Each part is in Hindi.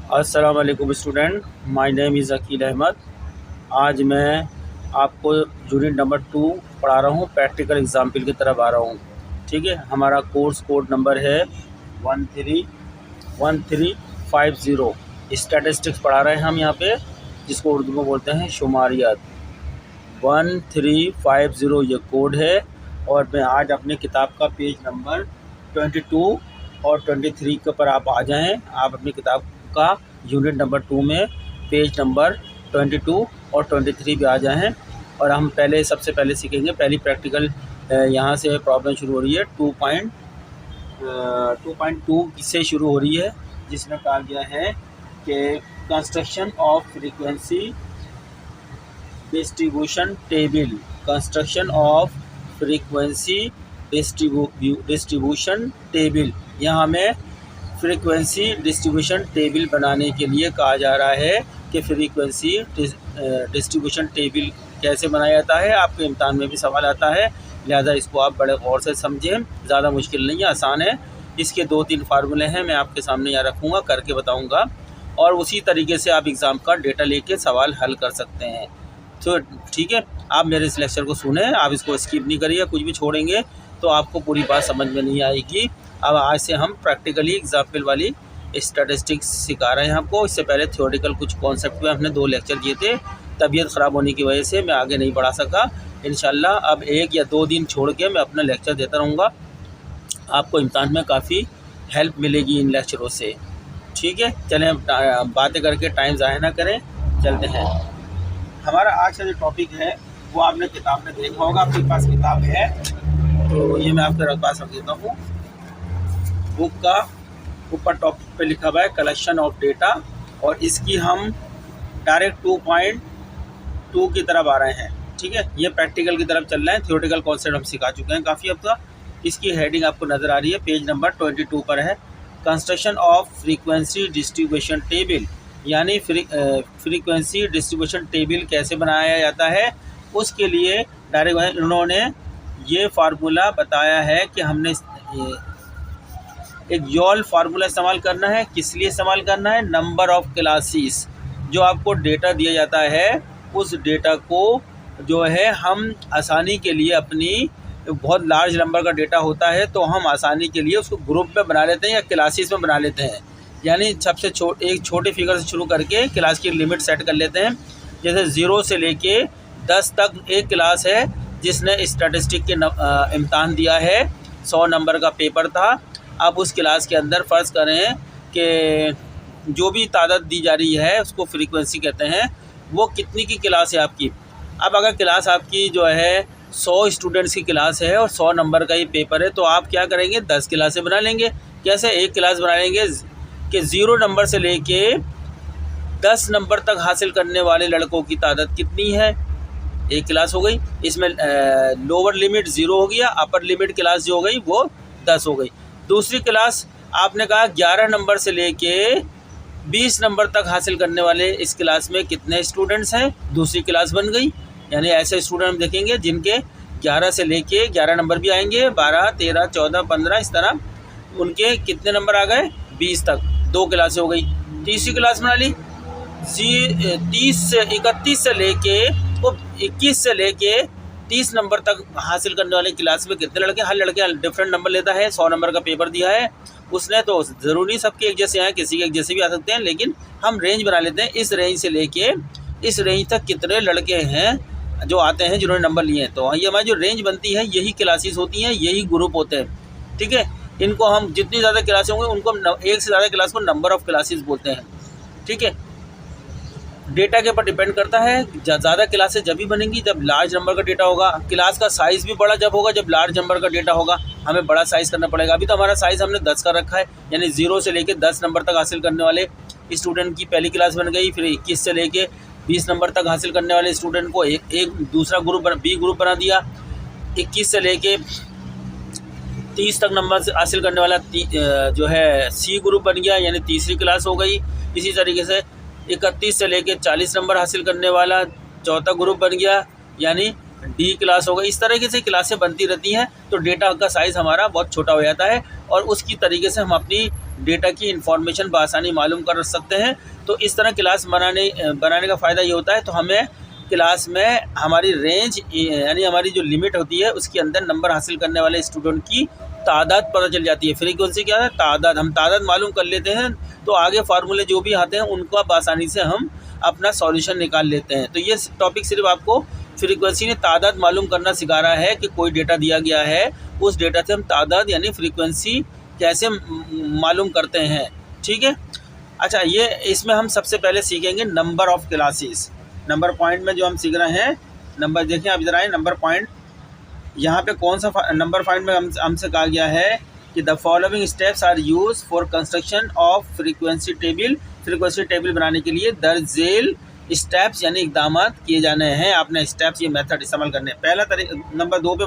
अस्सलाम वालेकुम student, my name is Aqeel Ahmad. आज मैं आपको यूनिट नंबर 2 पढ़ा रहा हूँ। प्रैक्टिकल एग्जाम्पल की तरफ आ रहा हूँ। ठीक है, हमारा कोर्स कोड नंबर है 1350। स्टैटिस्टिक्स पढ़ा रहे हैं हम यहाँ पे, जिसको उर्दू में बोलते हैं शुमारियात। 1350 ये कोड है। और मैं आज अपने किताब का पेज नंबर 22 और 23 के ऊपर आप आ जाएं। आप अपनी किताब का यूनिट नंबर 2 में पेज नंबर 22 और 23 पे आ जाएं। और हम सबसे पहले सीखेंगे पहली प्रैक्टिकल। यहाँ से प्रॉब्लम शुरू हो रही है 2.2 से शुरू हो रही है, जिसमें कहा गया है कि construction of frequency distribution table. Construction of frequency distribution table. यहाँ हमें फ्रीक्वेंसी डिस्ट्रीब्यूशन टेबल बनाने के लिए कहा जा रहा है कि फ्रीक्वेंसी डिस्ट्रीब्यूशन टेबल कैसे बनाया जाता है। आपके इम्तहान में भी सवाल आता है, लिहाजा इसको आप बड़े गौर से समझें। ज़्यादा मुश्किल नहीं है, आसान है। इसके 2-3 फार्मूले हैं, मैं आपके सामने यहाँ रखूँगा, करके बताऊँगा, और उसी तरीके से आप एग्ज़ाम का डेटा लेके सवाल हल कर सकते हैं। तो ठीक है, आप मेरे इस लेक्चर को सुने, आप इसको स्किप नहीं करिए। कुछ भी छोड़ेंगे तो आपको पूरी बात समझ में नहीं आएगी। अब आज से हम प्रैक्टिकली एग्जाम्पल वाली स्टैटिस्टिक्स सिखा रहे हैं आपको। इससे पहले थ्योरेटिकल कुछ कॉन्सेप्ट में हमने 2 लेक्चर दिए थे। तबीयत ख़राब होने की वजह से मैं आगे नहीं बढ़ा सका। इंशाल्लाह अब 1 या 2 दिन छोड़ के मैं अपना लेक्चर देता रहूँगा। आपको इम्तहान में काफ़ी हेल्प मिलेगी इन लेक्चरों से। ठीक है, चलें बातें करके टाइम ज़ाया ना करें, चलते हैं। हमारा आज का जो टॉपिक है वो आपने किताब में देखा होगा। आपके पास किताब है तो ये मैं आपके पास रख देता हूँ। बुक का ऊपर टॉपिक पे लिखा हुआ है कलेक्शन ऑफ डेटा, और इसकी हम डायरेक्ट 2.2 की तरफ आ रहे हैं। ठीक है, ये प्रैक्टिकल की तरफ चल रहे हैं। थ्योरेटिकल कॉन्सेप्ट हम सिखा चुके हैं काफ़ी अब तक। इसकी हेडिंग आपको नज़र आ रही है, पेज नंबर 22 पर है। Construction of frequency distribution table, यानी फ्रीक्वेंसी डिस्ट्रीब्यूशन टेबल कैसे बनाया जाता है, उसके लिए डायरेक्ट उन्होंने ये फार्मूला बताया है कि हमने एक यॉल फार्मूला इस्तेमाल करना है। किस लिए इस्तेमाल करना है? Number of classes. जो आपको डेटा दिया जाता है, उस डेटा को जो है हम आसानी के लिए अपनी बहुत लार्ज नंबर का डेटा होता है तो हम आसानी के लिए उसको ग्रुप में बना लेते हैं या क्लासेस में बना लेते हैं। यानी सबसे एक छोटे फिगर से शुरू करके क्लास की लिमिट सेट कर लेते हैं। जैसे 0 से लेके 10 तक एक क्लास है जिसने स्टैटिस्टिक के इम्तहान दिया है, 100 नंबर का पेपर था। अब उस क्लास के अंदर फ़र्ज़ करें कि जो भी तादाद दी जा रही है उसको फ्रीक्वेंसी कहते हैं। वो कितनी की क्लास है आपकी? अब अगर क्लास आपकी जो है 100 स्टूडेंट्स की क्लास है और 100 नंबर का ही पेपर है, तो आप क्या करेंगे? 10 क्लासें बना लेंगे। कैसे? एक क्लास बना लेंगे कि 0 नंबर से लेके 10 नंबर तक हासिल करने वाले लड़कों की तादाद कितनी है, एक क्लास हो गई। इसमें लोअर लिमिट 0 हो गया, अपर लिमिट क्लास जो हो गई वो 10 हो गई। दूसरी क्लास आपने कहा 11 नंबर से लेके 20 नंबर तक हासिल करने वाले इस क्लास में कितने स्टूडेंट्स हैं, दूसरी क्लास बन गई। यानी ऐसे स्टूडेंट हम देखेंगे जिनके 11 से लेके 11 नंबर भी आएंगे, 12, 13, 14, 15, इस तरह उनके कितने नंबर आ गए? 20 तक। 2 क्लासें हो गई। तीसरी क्लास बना ली 31 से लेके 21 से लेके 30 नंबर तक हासिल करने वाले क्लास में कितने लड़के? हर लड़के डिफरेंट नंबर लेता है। 100 नंबर का पेपर दिया है उसने, तो ज़रूरी सबके एक जैसे आए, किसी के एक जैसे भी आ सकते हैं, लेकिन हम रेंज बना लेते हैं। इस रेंज से लेके इस रेंज तक कितने लड़के हैं जो आते हैं जिन्होंने नंबर लिए हैं। तो ये हमारी जो रेंज बनती है, यही क्लासेस होती हैं, यही ग्रुप होते हैं। ठीक है, इनको हम जितनी ज़्यादा क्लासें होंगे उनको हम एक से ज़्यादा क्लास को नंबर ऑफ़ क्लासेस बोलते हैं। ठीक है, डेटा के ऊपर डिपेंड करता है। ज़्यादा क्लासेस जब भी बनेंगी जब लार्ज नंबर का डेटा होगा। क्लास का साइज़ भी बड़ा जब होगा जब लार्ज नंबर का डेटा होगा। हमें बड़ा साइज़ करना पड़ेगा। अभी तो हमारा साइज़ हमने 10 का रखा है, यानी 0 से लेके 10 नंबर तक हासिल करने वाले स्टूडेंट की पहली क्लास बन गई। फिर 21 से लेके 20 नंबर तक हासिल करने वाले स्टूडेंट को एक दूसरा ग्रुप बी ग्रुप बना दिया। 21 से लेके 30 तक नंबर से हासिल करने वाला जो है सी ग्रुप बन गया, यानी तीसरी क्लास हो गई। इसी तरीके से 31 से लेके 40 नंबर हासिल करने वाला चौथा ग्रुप बन गया, यानी डी क्लास हो गई। इस तरीके से क्लासें बनती रहती हैं, तो डेटा का साइज़ हमारा बहुत छोटा हो जाता है और उसकी तरीके से हम अपनी डेटा की इंफॉर्मेशन बआसानी मालूम कर सकते हैं। तो इस तरह क्लास बनाने का फ़ायदा ये होता है, तो हमें क्लास में हमारी रेंज यानी हमारी जो लिमिट होती है उसके अंदर नंबर हासिल करने वाले स्टूडेंट की तादाद पता चल जाती है। फ्रीक्वेंसी क्या है? तादाद। हम तादाद मालूम कर लेते हैं तो आगे फार्मूले जो भी आते हैं उनको बआसानी से हम अपना सॉल्यूशन निकाल लेते हैं। तो ये टॉपिक सिर्फ आपको फ्रीक्वेंसी ने तादाद मालूम करना सिखा रहा है कि कोई डेटा दिया गया है, उस डेटा से हम तादाद यानी फ्रीक्वेंसी कैसे मालूम करते हैं। ठीक है। अच्छा, ये इसमें हम सबसे पहले सीखेंगे number of classes. Number point में जो हम सीख रहे हैं, नंबर देखें आप इधर आए, नंबर पॉइंट यहाँ पे कौन सा नंबर पॉइंट में हमसे कहा गया है कि the following steps are use for construction of frequency table. Frequency table बनाने के लिए दर्ज झेल स्टेप्स यानी इकदाम किए जाने हैं। आपने स्टेप्स ये मेथड इस्तेमाल करने हैं। पहला नंबर 2 पे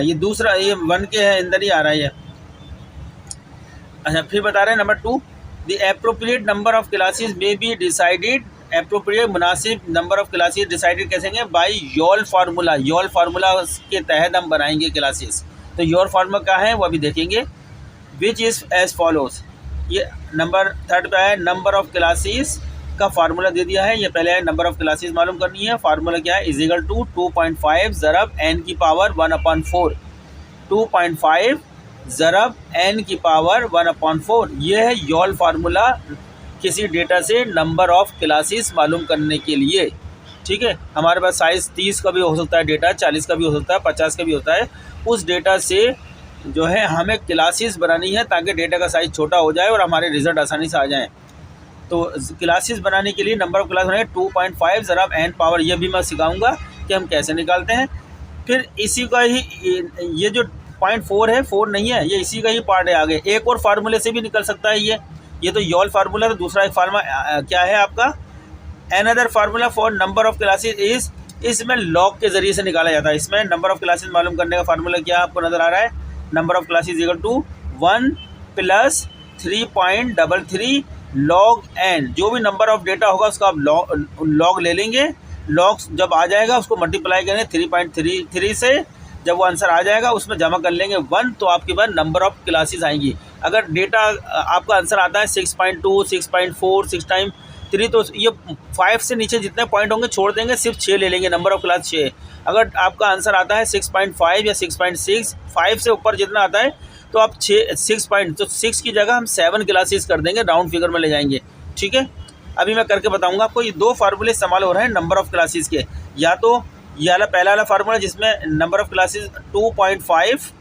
ये दूसरा, ये 1 के है, अंदर ही आ रहा है ये। अच्छा, फिर बता रहे हैं number 2, the appropriate number of classes में बी डिसाइडेड। एप्रोप्रिएट मुनासिब नंबर ऑफ क्लासेस डिसाइडेड कैसे होंगे? By Yule formula. Yule formula के तहत हम बनाएंगे क्लासेस। तो योल फार्मूला क्या है वो अभी देखेंगे। Which is as follows. ये नंबर 3 पे है, नंबर ऑफ क्लासेस का फार्मूला दे दिया है। ये पहले है नंबर ऑफ क्लासेस मालूम करनी है। फार्मूला क्या है? इज इक्वल टू 2.5 ज़रब n की पावर 1/4। 2.5 ज़रब n की पावर 1/4। ये है योल फार्मूला किसी डेटा से नंबर ऑफ़ क्लासेस मालूम करने के लिए। ठीक है। हमारे पास साइज़ 30 का भी हो सकता है डेटा, 40 का भी हो सकता है, 50 का भी होता है। उस डेटा से जो है हमें क्लासेस बनानी है ताकि डेटा का साइज़ छोटा हो जाए और हमारे रिज़ल्ट आसानी से आ जाएँ। तो क्लासेस बनाने के लिए नंबर ऑफ़ क्लास बनाए 2.5 ज़रब n पावर। ये भी मैं सिखाऊंगा कि हम कैसे निकालते हैं। फिर इसी का ही ये जो 0.4 है, 4 नहीं है, ये इसी का ही पार्ट है। आगे एक और फार्मूले से भी निकल सकता है ये तो योल फार्मूला। तो दूसरा एक फार्मूला क्या है आपका? Another formula for number of classes is. इसमें लॉग के ज़रिए से निकाला जाता है। इसमें नंबर ऑफ़ क्लासेस मालूम करने का फार्मूला क्या आपको नज़र आ रहा है? Number of classes equal to 1 + 3.33 log n। जो भी नंबर ऑफ़ डेटा होगा उसका आप लॉग ले लेंगे। लॉग जब आ जाएगा उसको मल्टीप्लाई करेंगे 3.33 से। जब वो आंसर आ जाएगा उसमें जमा कर लेंगे 1, तो आपके पास नंबर ऑफ़ क्लासेस आएंगी। अगर डेटा आपका आंसर आता है 6.2, 6.4, 6 टाइम 3, तो ये 5 से नीचे जितने पॉइंट होंगे छोड़ देंगे, सिर्फ 6 ले लेंगे, नंबर ऑफ़ क्लास 6। अगर आपका आंसर आता है 6.5 या 6.6, 5 से ऊपर जितना आता है तो आप 6 की जगह हम 7 क्लासेस कर देंगे, राउंड फिगर में ले जाएंगे। ठीक है। अभी मैं करके बताऊंगा आपको। ये 2 फार्मूले इस्तेमाल हो रहे हैं नंबर ऑफ़ क्लासेस के। या तो ये वाला पहला वाला फार्मूला जिसमें नंबर ऑफ़ क्लासेस 2.5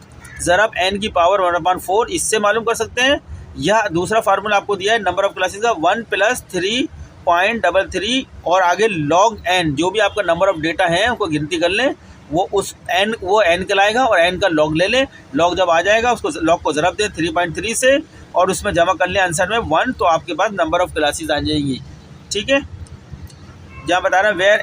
ज़रब n की पावर 1/4, इससे मालूम कर सकते हैं। या दूसरा फार्मूला आपको दिया है नंबर ऑफ़ क्लासेस का 1 + 3.33 और आगे log n। जो भी आपका नंबर ऑफ़ डेटा है उनको गिनती कर लें, वो n कहलाएगा और n का लॉग ले लें। लॉग जब आ जाएगा उसको लॉग को ज़रब दें 3.3 से और उसमें जमा कर लें आंसर में 1, तो आपके पास नंबर ऑफ़ क्लासेस आ जाएंगी। ठीक है। जहाँ बता रहे हैं where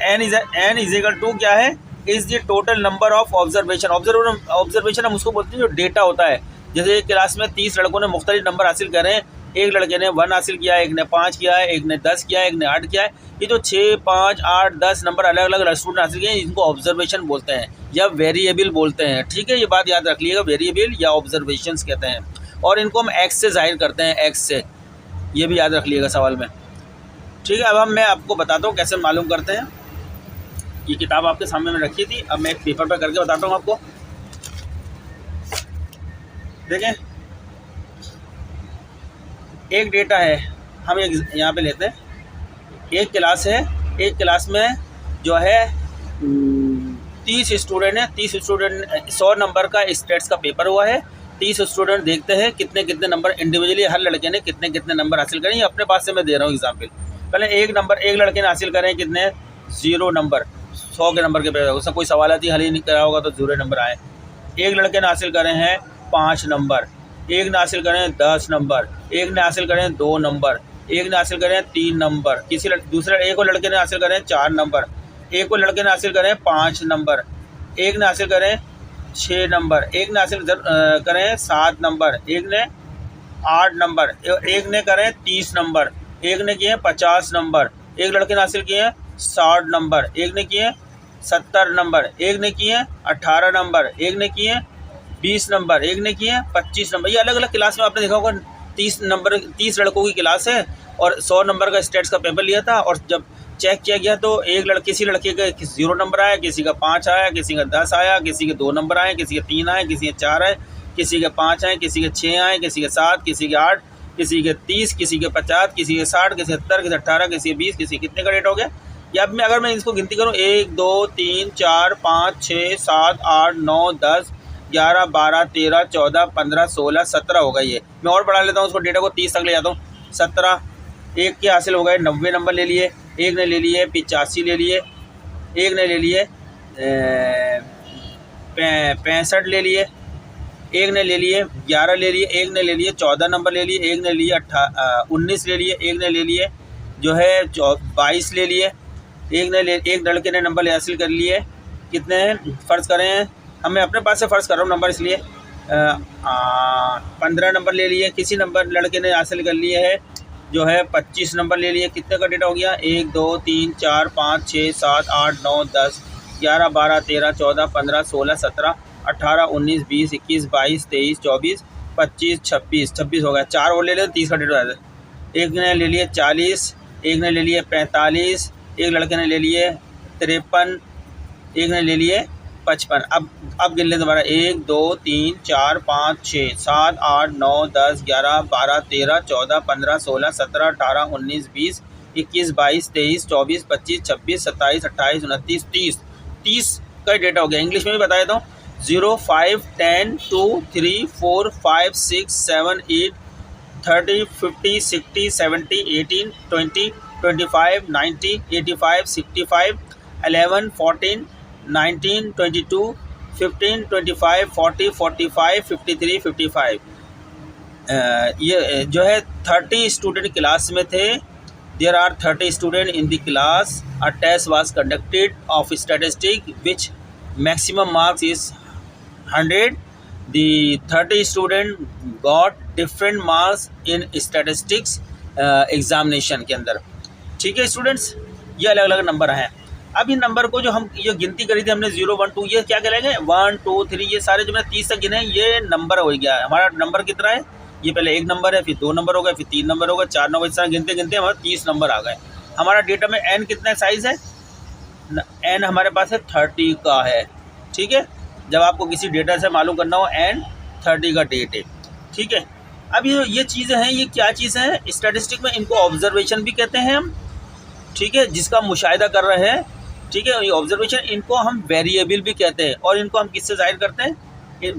n is equal to क्या है? Is the total number of observation. Observation हम उसको बोलते हैं जो डेटा होता है। जैसे एक क्लास में 30 लड़कों ने मुख्तलिफ नंबर हासिल करे हैं। एक लड़के ने 1 हासिल किया है, एक ने 5 किया है, एक ने 10 किया है, एक ने 8 किया है। ये जो 6, 5, 8, 10 नंबर अलग अलग स्टूडेंट हासिल किए हैं, इनको ऑब्जर्वेशन बोलते हैं या वेरिएबल बोलते हैं। ठीक है, ये बात याद रख लीजिएगा, वेरिएबल या ऑब्जर्वेशंस कहते हैं। और इनको हम एक्स से जाहिर करते हैं, एक्स से। ये भी याद रख लीजिएगा सवाल में। ठीक है। अब मैं आपको बताता हूँ कैसे मालूम करते हैं। ये किताब आपके सामने में रखी थी, अब मैं एक पेपर पर करके बताता हूँ आपको। देखें, एक डेटा है, हम एक यहाँ पे लेते हैं। एक क्लास है, एक क्लास में जो है 30 स्टूडेंट है। 30 स्टूडेंट, 100 नंबर का स्टेट्स का पेपर हुआ है। 30 स्टूडेंट देखते हैं कितने कितने नंबर इंडिविजुअली हर लड़के ने कितने कितने नंबर हासिल करें। ये अपने पास से मैं दे रहा हूँ एग्जाम्पल। पहले एक लड़के ने हासिल करें कितने? 0 नंबर। 100 के नंबर के पेपर, उसका कोई सवालाती हल ही नहीं करा होगा तो 0 नंबर आए। एक लड़के ने हासिल करें हैं 5 नंबर, एक ने हासिल करें 10 नंबर, एक ने हासिल करें 2 नंबर, एक ने हासिल करें 3 नंबर, एक और लड़के ने हासिल करें 4 नंबर, एक और लड़के ने हासिल करें 5 नंबर, एक ने हासिल करें 6 नंबर, एक ने हासिल करें 7 नंबर, एक ने 8 नंबर, एक ने करें 30 नंबर, एक ने किए 50 नंबर, एक लड़के ने हासिल किए 60 नंबर, एक ने किए 70 नंबर, एक ने किए 18 नंबर, एक ने किए 20 नंबर, एक ने किए 25 नंबर। ये अलग अलग क्लास में आपने देखा होगा 30 लड़कों की क्लास है और 100 नंबर का स्टेट्स का पेपर लिया था, और जब चेक किया गया तो किसी लड़के का 0 नंबर आया, किसी का 5 आया, किसी का 10 आया, किसी के 2 नंबर आए, किसी के 3 आए, किसी के 4 आए, किसी के 5 आए, किसी के 6 आए, किसी के 7, किसी के 8, किसी के 30, किसी के 50, किसी के 60, किसी के 70, किसी के 18, किसी के 20, किसी कितने का रेट हो गया। या अब अगर मैं इसको गिनती करूँ 1 2 3 4 5 6 7 8 9 10 11 12 13 14 15 16 17 हो गई है। मैं और बढ़ा लेता हूँ उसको, डेटा को 30 तक ले जाता हूँ। 17 एक के हासिल हो गए, 90 नंबर ले लिए, एक ने ले लिए 85 ले लिए, एक ने ले लिए 65 ले लिए, एक ने ले लिए 11 ले लिए, एक ने ले लिए 14 नंबर ले लिए, एक ने लिए 19 ले लिए, एक ने ले लिए जो है 22 ले लिए, एक लड़के ने नंबर हासिल कर लिए। कितने हैं फ़र्ज़ करें, हमें अपने पास से फ़र्ज़ कर रहा हूँ नंबर, इसलिए 15 नंबर ले लिए। किसी लड़के ने हासिल कर लिए है जो है 25 नंबर ले लिए। कितने का डेटा हो गया, 1 2 3 4 5 6 7 8 9 10 11 12 13 14 15 16 17 18 19 20 21 22 23 24 25 26 हो गया। 4 और ले लें, 30 का डेटा है। एक ने ले लिए 40, एक ने ले लिए 45, एक लड़के ने ले लिए 53, एक ने ले लिए 55। अब गिन लें दोबारा, 1 2 3 4 5 6 7 8 9 10 11 12 13 14 15 16 17 18 19 20 21 22 23 24 25 26 27 28 29 30 का डेटा हो गया। इंग्लिश में भी बता देता हूँ, 0 5 10 2 3 4 5 6 7 8 30 50 60 70 18 20 25 90 85 65 11 14 19 22 15 25 40 45 53 55। ये जो है 30 स्टूडेंट क्लास में थे। There are 30 students in the class. A test was conducted of statistics which maximum marks is 100. The 30 students got different marks in statistics examination के अंदर। ठीक है स्टूडेंट्स, ये अलग अलग नंबर हैं। अब इन नंबर को जो हम ये गिनती करी थी हमने 0 1 2, ये क्या कहलाएंगे, 1 2 3, ये सारे जो मैंने 30 तक गिने ये नंबर हो गया। हमारा नंबर कितना है, ये पहले 1 नंबर है, फिर 2 नंबर हो गए, फिर 3 नंबर हो गए, 4 नंबर, इस तरह गिनते गिनते हमारे 30 नंबर आ गए। हमारा डेटा में n कितना साइज़ है, n हमारे पास है 30 का है। ठीक है, जब आपको किसी डेटा से मालूम करना हो n 30 का डेट है। ठीक है, अब ये चीज़ें हैं, ये क्या चीज़ें हैं स्टैटिस्टिक में, इनको ऑब्जर्वेशन भी कहते हैं हम। ठीक है, जिसका मुशाहिदा कर रहे हैं। ठीक है, ये ऑब्जर्वेशन, इनको हम वेरिएबल भी कहते हैं। और इनको हम किससे ज़ाहिर करते हैं,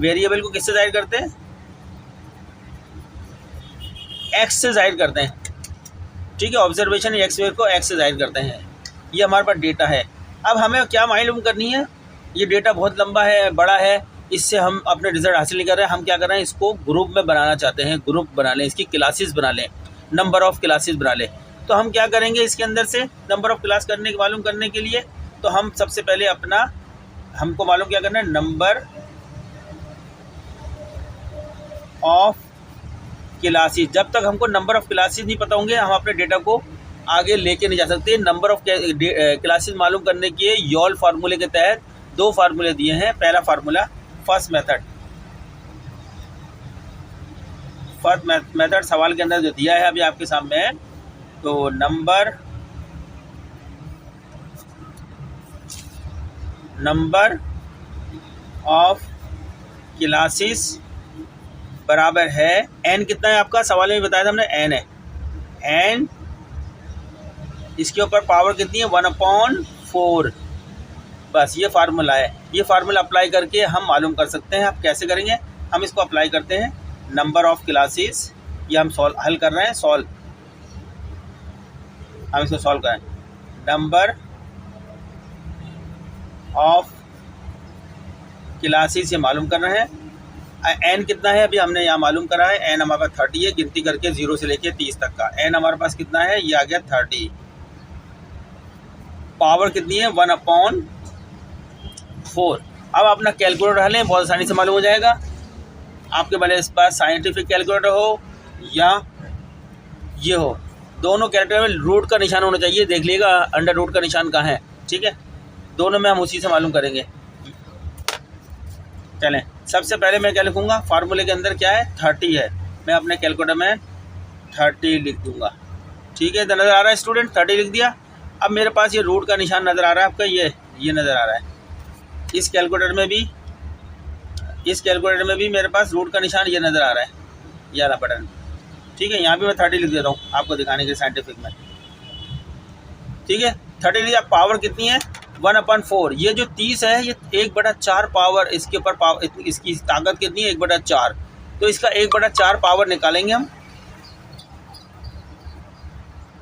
वेरिएबल को किससे ज़ाहिर करते हैं, एक्स से ज़ाहिर करते हैं। ठीक है, ऑब्जर्वेशन एक्स वेव को एक्स से ज़ाहिर करते हैं। ये हमारे पास डेटा है। अब हमें क्या मालूम करनी है, ये डेटा बहुत लंबा है, बड़ा है, इससे हम अपने रिजल्ट हासिल नहीं कर रहे हैं। हम क्या कर रहे हैं, इसको ग्रुप में बनाना चाहते हैं, ग्रुप बना लें, इसकी क्लासेस बना लें, नंबर ऑफ़ क्लासेस बना लें। तो हम क्या करेंगे, इसके अंदर से नंबर ऑफ़ क्लास मालूम करने के लिए, तो हम सबसे पहले हमको मालूम क्या करना है, नंबर ऑफ़ क्लासेस। जब तक हमको नंबर ऑफ़ क्लासेस नहीं पता होंगे, हम अपने डेटा को आगे लेके नहीं जा सकते। नंबर ऑफ़ क्लासेस मालूम करने के यॉल फार्मूले के तहत 2 फार्मूले दिए हैं। पहला फार्मूला फर्स्ट मेथड सवाल के अंदर जो दिया है अभी आपके सामने है, तो नंबर ऑफ क्लासेस बराबर है n। कितना है आपका, सवाल में बताया था हमने, n है, n इसके ऊपर पावर कितनी है, 1/4। बस ये फार्मूला है। ये फार्मूला अप्लाई करके हम मालूम कर सकते हैं। आप कैसे करेंगे, हम इसको अप्लाई करते हैं, नंबर ऑफ़ क्लासेस, ये हम हल कर रहे हैं, हम इसको सॉल्व करें। नंबर ऑफ़ क्लासेस ये मालूम कर रहे हैं। n कितना है, अभी हमने यहाँ मालूम करा है, n हमारे पास 30 है, गिनती करके 0 से लेके 30 तक का n हमारे पास कितना है, ये आ गया 30। पावर कितनी है, 1/4। अब अपना कैलकुलेटर डालें, बहुत आसानी से मालूम हो जाएगा। आपके भले इस पास साइंटिफिक कैलकुलेटर हो या ये हो, दोनों कैलकुलेटर में रूट का निशान होना चाहिए। देख लीजिएगा अंडर रूट का निशान कहाँ है। ठीक है, दोनों में हम उसी से मालूम करेंगे। चलें, सबसे पहले मैं क्या लिखूँगा, फार्मूले के अंदर क्या है, 30 है, मैं अपने कैलकुलेटर में 30 लिख दूंगा। ठीक है, नज़र आ रहा है स्टूडेंट, 30 लिख दिया। अब मेरे पास ये रूट का निशान नज़र आ रहा है आपका, ये नज़र आ रहा है। इस कैलकुलेटर में भी मेरे पास रूट का निशान ये नज़र आ रहा है, ये वाला बटन। ठीक है, यहाँ भी मैं 30 लिख देता हूँ आपको दिखाने के साइंटिफिक में। ठीक है, 30 लिखा। पावर कितनी है? 1/4। ये जो 30 है ये 1/4 पावर, इसके ऊपर इसकी ताकत कितनी है? 1/4। तो इसका 1/4 पावर निकालेंगे हम।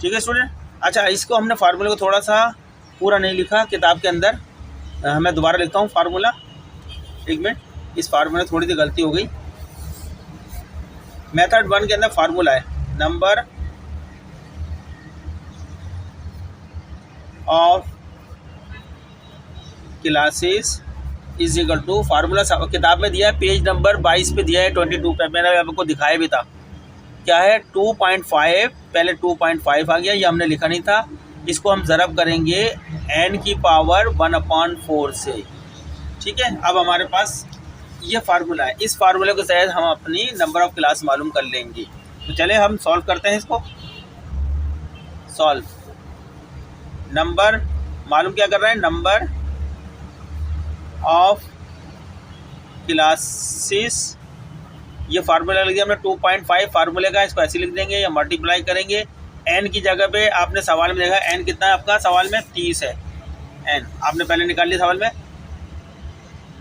ठीक है स्टूडेंट। अच्छा, इसको हमने फार्मूले को थोड़ा सा पूरा नहीं लिखा किताब के अंदर, मैं दोबारा लिखता हूँ फार्मूला। एक मिनट, इस फार्मूले में थोड़ी सी गलती हो गई। मेथड 1 के अंदर फार्मूला है number of classes is equal to, formula किताब में दिया है, पेज नंबर 22 पे दिया है, 22 पे मैंने आपको दिखाया भी था। क्या है? 2.5, पहले 2.5 आ गया, ये हमने लिखा नहीं था। इसको हम ज़रब करेंगे n की पावर 1/4 से। ठीक है, अब हमारे पास ये फार्मूला है, इस फार्मूले के तहत हम अपनी नंबर ऑफ क्लास मालूम कर लेंगे। तो चले हम सॉल्व करते हैं इसको। सॉल्व, नंबर मालूम क्या कर रहे हैं? नंबर ऑफ क्लासेस, ये फार्मूला लिख दिया हमने 2.5 फार्मूले का, इसको ऐसे लिख देंगे या मल्टीप्लाई करेंगे। n की जगह पे आपने सवाल में देखा n कितना है आपका, सवाल में 30 है। n आपने पहले निकाल लिया सवाल में।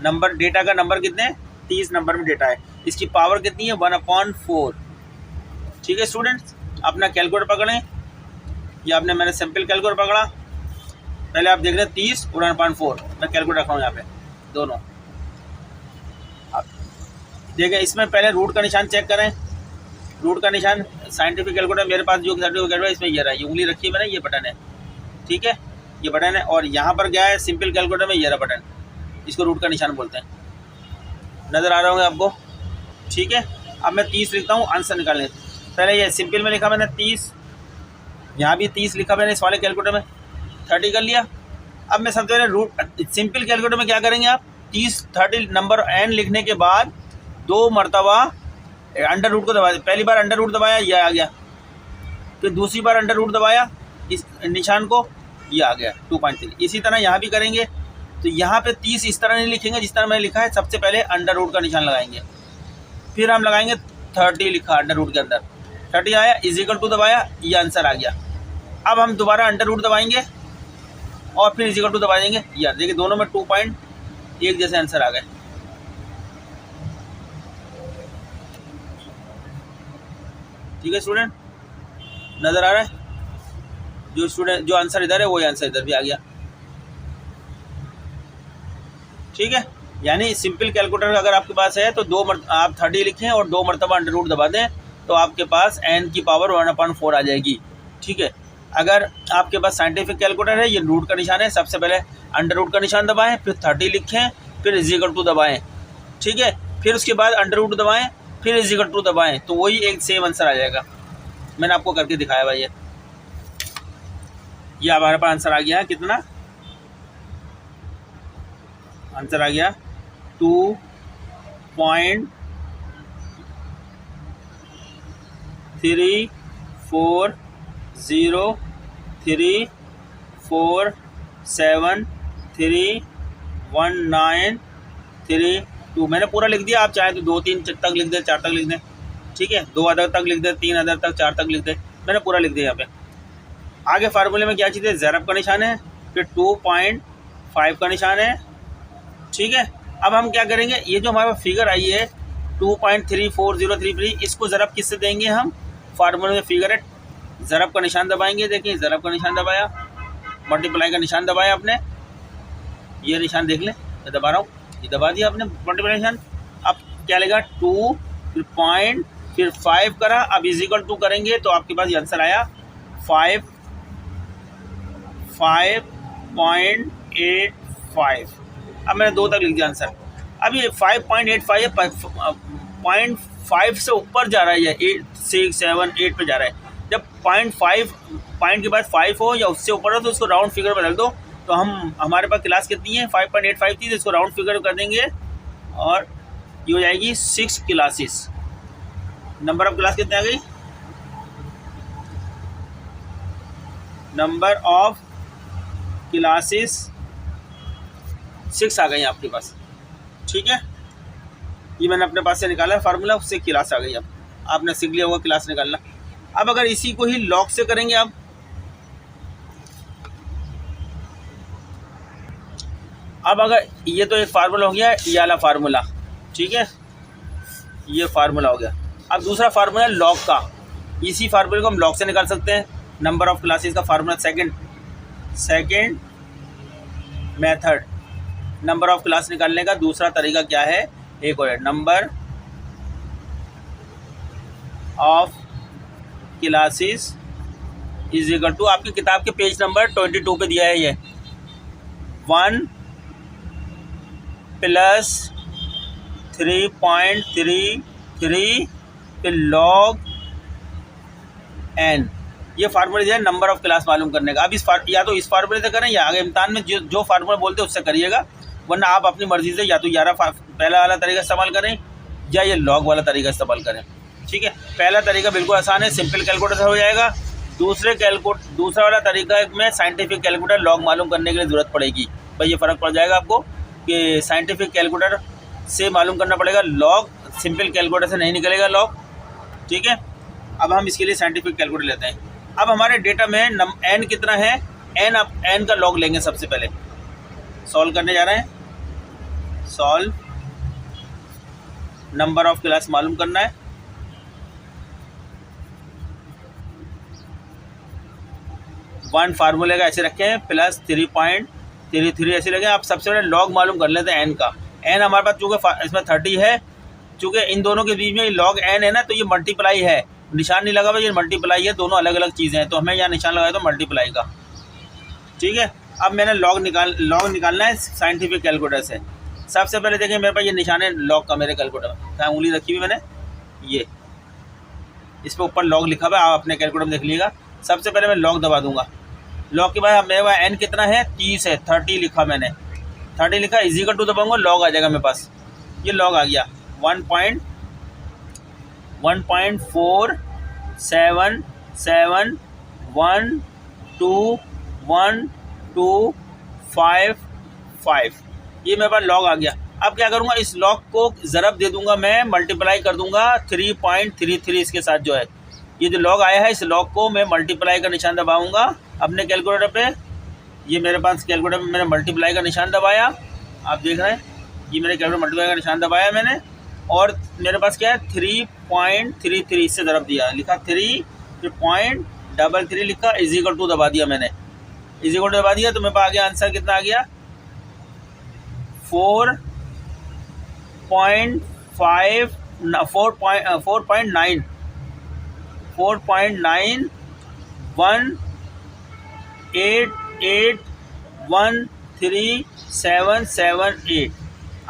नंबर, डेटा का नंबर कितने? 30 नंबर में डेटा है। इसकी पावर कितनी है? 1/4। ठीक है स्टूडेंट्स, अपना कैलकुलेटर पकड़ें, या आपने, मैंने सिंपल कैलकुलेटर पकड़ा। पहले आप देख रहे हैं 30 और 1/4, मैं कैलकुलेटर रखा हूँ यहाँ पे दोनों। देखें, इसमें पहले रूट का निशान चेक करें। रूट का निशान साइंटिफिक कैलकुलेटर मेरे पास जो कैलकुलेटर है इसमें ये रहा है, ये उंगली रखी है मैंने, ये बटन है। ठीक है, ये बटन है। और यहाँ पर क्या है? सिंपल कैलकुलेटर में ये रहा बटन, इसको रूट का निशान बोलते हैं। नज़र आ रहा होगा आपको? ठीक है, अब मैं 30 लिखता हूँ आंसर निकालने। पहले ये सिंपल में लिखा मैंने 30, यहाँ भी 30 लिखा मैंने इस वाले कैलकुलेटर में, 30 कर लिया। अब मैं सबसे पहले रूट, सिंपल कैलकुलेटर में क्या करेंगे आप? 30 नंबर n लिखने के बाद 2 मरतबा अंडर रूट को दबाया। पहली बार अंडर रूट दबाया, यह आ गया। फिर दूसरी बार अंडर रूट दबाया, इस निशान को, ये आ गया 2.3। इसी तरह यहाँ भी करेंगे। तो यहाँ पे 30 इस तरह नहीं लिखेंगे जिस तरह मैंने लिखा है, सबसे पहले अंडर रूट का निशान लगाएंगे, फिर हम लगाएंगे 30 लिखा अंडर रूट के अंदर, 30 आया, इज इक्वल टू दबाया, ये आंसर आ गया। अब हम दोबारा अंडर रूट दबाएंगे और फिर इज इक्वल टू दबा देंगे, ये देखिए दोनों में 2.1 जैसे आंसर आ गए। ठीक है स्टूडेंट, नज़र आ रहा है? जो आंसर इधर है वही आंसर इधर भी आ गया। ठीक है, यानी सिंपल कैलकुलेटर अगर आपके पास है तो आप 30 लिखें और 2 मरतबा अंडर रूट दबा दें, तो आपके पास n की पावर 1/4 आ जाएगी। ठीक है, अगर आपके पास साइंटिफिक कैलकुलेटर है, ये रूट का निशान है, सबसे पहले अंडर रूट का निशान दबाएं, फिर 30 लिखें, फिर इज इक्वल टू दबाएँ। ठीक है, फिर उसके बाद अंडर रूट दबाएँ, फिर इज इक्वल टू दबाएँ, तो वही एक सेम आंसर आ जाएगा। मैंने आपको करके दिखाया भाई, ये हमारे पास आंसर आ गया है। कितना आंसर आ गया? 2.3403473193 मैंने पूरा लिख दिया। आप चाहे तो 2-3 तक लिख दें, 4 तक लिख दें। ठीक है, 2 अदर तक लिख दें, 3 अदर तक, 4 तक लिख दें। मैंने पूरा लिख दिया यहाँ पे। आगे फार्मूले में क्या चीज़ है? ज़रब का निशान है, फिर 2.5 का निशान है। ठीक है, अब हम क्या करेंगे? ये जो हमारे पास फिगर आई है 2.34033, इसको ज़रब किससे देंगे हम? फार्मूले में फिगर है, ज़रब का निशान दबाएंगे। देखिए ज़रब का निशान दबाया, मल्टीप्लाई का निशान दबाया आपने, ये निशान देख लें, मैं दबा रहा हूँ, ये दबा दिया आपने मल्टीप्लाई निशान। अब क्या लेगा? 2 फिर पॉइंट फिर 5 करा, अब इज इक्वल टू करेंगे तो आपके पास ये आंसर आया 5.85। अब मैंने 2 तक लिख दिया आंसर। अब ये 5.85 है, 0.5 से ऊपर जा रहा है, ये 8, 6, 7, 8 पे जा रहा है। जब 0.5 पॉइंट के बाद 5 हो या उससे ऊपर हो तो उसको राउंड फिगर में रख दो। तो हमारे पास क्लास कितनी है? 5.85 थी, तो इसको राउंड फिगर कर देंगे और ये हो जाएगी 6 क्लासेस। नंबर ऑफ क्लास कितने आ गई? नंबर ऑफ क्लासेस 6 आ गई आपके पास। ठीक है, ये मैंने अपने पास से निकाला फार्मूला, उससे क्लास आ गई। अब आपने सीख लिया होगा क्लास निकालना। अब अगर इसी को ही लॉग से करेंगे अब अगर ये तो एक फार्मूला हो गया, ये वाला फार्मूला, ठीक है, ये फार्मूला हो गया। अब दूसरा फार्मूला लॉग का, इसी फार्मूले को हम लॉग से निकाल सकते हैं। नंबर ऑफ क्लासेस का formula second method number of class निकालने का दूसरा तरीका क्या है? एक और number of classes is equal to, आपकी किताब के पेज नंबर 22 पे दिया है ये 1 + 3.33 फिर log n, ये फार्मूला दिया है नंबर ऑफ क्लास मालूम करने का। अब या तो इस फार्मूले से करें या आगे इम्तान में जो फार्मूला बोलते हैं उससे करिएगा, वरना आप अपनी मर्जी से या तो पहला वाला तरीका इस्तेमाल करें या ये लॉग वाला तरीका इस्तेमाल करें। ठीक है, पहला तरीका बिल्कुल आसान है, सिंपल कैलकुलेटर से हो जाएगा। दूसरा वाला तरीका में साइंटिफिक कैलकुलेटर लॉग मालूम करने के लिए ज़रूरत पड़ेगी। भाई ये फ़र्क पड़ जाएगा आपको कि साइंटिफिक कैलकुलेटर से मालूम करना पड़ेगा लॉग, सिंपल कैलकुलेटर से नहीं निकलेगा लॉग। ठीक है, अब हम इसके लिए साइंटिफिक कैलकुलेटर लेते हैं। अब हमारे डेटा में n कितना है, n का लॉग लेंगे। सबसे पहले सॉल्व करने जा रहे हैं, सॉल्व नंबर ऑफ क्लास मालूम करना है। वन फार्मूले का ऐसे रखे हैं + 3.33 ऐसे लगे। आप सबसे पहले लॉग मालूम कर लेते हैं n का। n हमारे पास चूँकि इसमें 30 है, चूँकि इन दोनों के बीच में लॉग n है ना, तो ये मल्टीप्लाई है, निशान नहीं लगा भाई, ये मल्टीप्लाई है, दोनों अलग अलग चीज़ें हैं, तो हमें यहाँ निशान लगाया तो मल्टीप्लाई का। ठीक है, अब मैंने लॉग निकालना है साइंटिफिक कैलकुलेटर से। सबसे पहले देखिए मेरे पास ये निशान है लॉग का, मेरे कैलकुलेटर में क्या उंगली रखी हुई मैंने, ये इस पर ऊपर लॉग लिखा हुआ है, आप अपने कैलकुलेटर में देख लीजिएगा। सबसे पहले मैं लॉग दबा दूंगा। लॉग के बाद मेरे पास n कितना है, 30 है, 30 लिखा मैंने, 30 लिखा, इक्वल टू दबाऊंगा, लॉग आ जाएगा मेरे पास। ये लॉग आ गया 1.47121255, ये मेरे पास लॉग आ गया। अब क्या करूँगा, इस लॉग को ज़रब दे दूंगा, मैं मल्टीप्लाई कर दूंगा 3.33 इसके साथ जो है। ये जो लॉग आया है इस लॉग को मैं मल्टीप्लाई का निशान दबाऊंगा अपने कैलकुलेटर पे। ये मेरे पास कैलकुलेटर में मैंने मल्टीप्लाई का निशान दबाया, आप देख रहे हैं, ये मेरे कैलकुलेटर मल्टीप्लाई का निशान दबाया मैंने, और मेरे पास क्या है 3.33 से ज़रब दिया, लिखा 3.33 लिखा, इक्वल टू दबा दिया मैंने, इक्वल टू दबा दिया, तो मेरे पास आ गया आंसर कितना आ गया 4.914.918813778।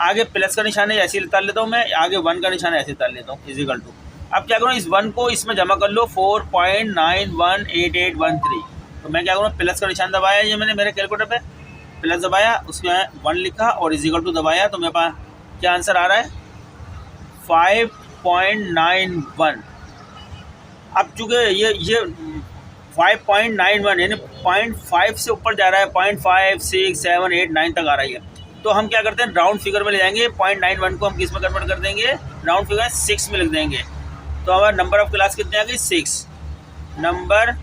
आगे प्लस का निशान है ऐसे उतार लेता हूँ मैं, आगे 1 का निशान ऐसे उतार लेता हूँ, इक्वल टू। अब क्या करूँ, इस 1 को इसमें जमा कर लो, 4.918813। तो मैं क्या करूँ, प्लस का निशान दबाया ये मैंने मेरे कैलकुलेटर पे, प्लस दबाया, उसमें 1 लिखा और इक्वल टू दबाया, तो मेरे पास क्या आंसर आ रहा है 5.91। अब चूँकि ये 5.91 यानी 0.5 से ऊपर जा रहा है, 0.5, 6, 7, 8, 9 तक आ रही है, तो हम क्या करते हैं राउंड फिगर में ले जाएंगे। 0.91 को हम किस में कन्वर्ट कर देंगे, राउंड फिगर 6 में लिख देंगे। तो हमारा नंबर ऑफ क्लास कितने आ गई 6, नंबर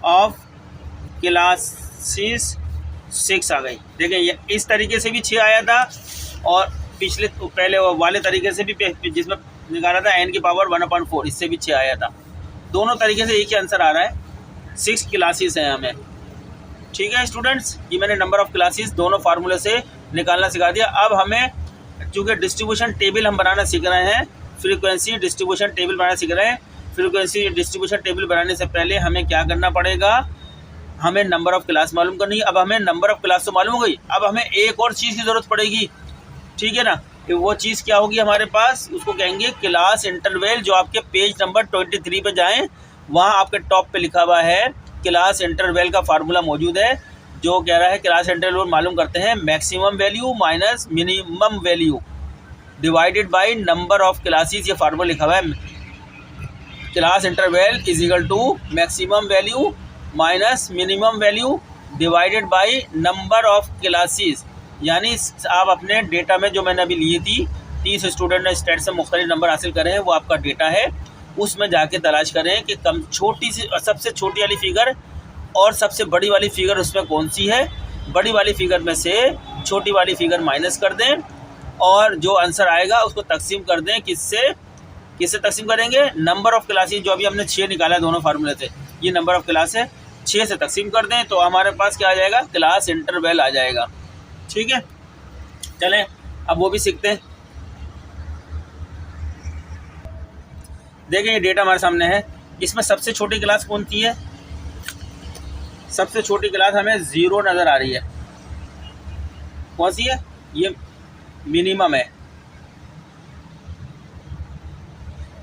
ऑफ क्लासेस 6 आ गई। देखिए इस तरीके से भी 6 आया था, और पिछले पहले वाले तरीके से भी जिसमें निकाला था n की पावर 1/4, इससे भी 6 आया था। दोनों तरीके से एक ही आंसर आ रहा है, 6 क्लासेस हैं हमें। ठीक है स्टूडेंट्स, ये मैंने नंबर ऑफ क्लासेस दोनों फार्मूले से निकालना सिखा दिया। अब हमें चूँकि डिस्ट्रीब्यूशन टेबल हम बनाना सीख रहे हैं, फ्रीक्वेंसी डिस्ट्रीब्यूशन टेबल बनाना सीख रहे हैं। फ्रीक्वेंसी डिस्ट्रीब्यूशन टेबल बनाने से पहले हमें क्या करना पड़ेगा, हमें नंबर ऑफ क्लास मालूम करनी है। अब हमें नंबर ऑफ क्लास तो मालूम हो गई, अब हमें एक और चीज़ की ज़रूरत पड़ेगी। ठीक है ना, वो चीज़ क्या होगी हमारे पास, उसको कहेंगे क्लास इंटरवल। जो आपके पेज नंबर 23 पे जाएं, वहाँ आपके टॉप पे लिखा हुआ है क्लास इंटरवल का फार्मूला मौजूद है, जो कह रहा है क्लास इंटरवल मालूम करते हैं maximum value minus minimum value divided by number of classes, ये फार्मूला लिखा हुआ है, class interval is equal to maximum value minus minimum value divided by number of classes. यानी आप अपने डेटा में जो मैंने अभी ली थी 30 स्टूडेंट ने स्टेट से मुख्तलिफ नंबर हासिल करे हैं, वो आपका डेटा है, उसमें जाके तलाश करें कि कम छोटी सी सबसे छोटी वाली फिगर और सबसे बड़ी वाली फिगर उसमें कौन सी है। बड़ी वाली फिगर में से छोटी वाली फिगर माइनस कर दें और जो आंसर आएगा उसको तकसीम कर दें। किससे तकसीम करेंगे? नंबर ऑफ़ क्लासेस, जो अभी हमने 6 निकाला है दोनों फार्मूले से, ये नंबर ऑफ़ क्लास है, 6 से तकसीम कर दें तो हमारे पास क्या आ जाएगा? क्लास इंटरवल आ जाएगा। ठीक है, चलें अब वो भी सीखते हैं। देखें ये डेटा हमारे सामने है, इसमें सबसे छोटी क्लास कौन सी है? सबसे छोटी क्लास हमें 0 नज़र आ रही है। कौन सी है? ये मिनिमम है।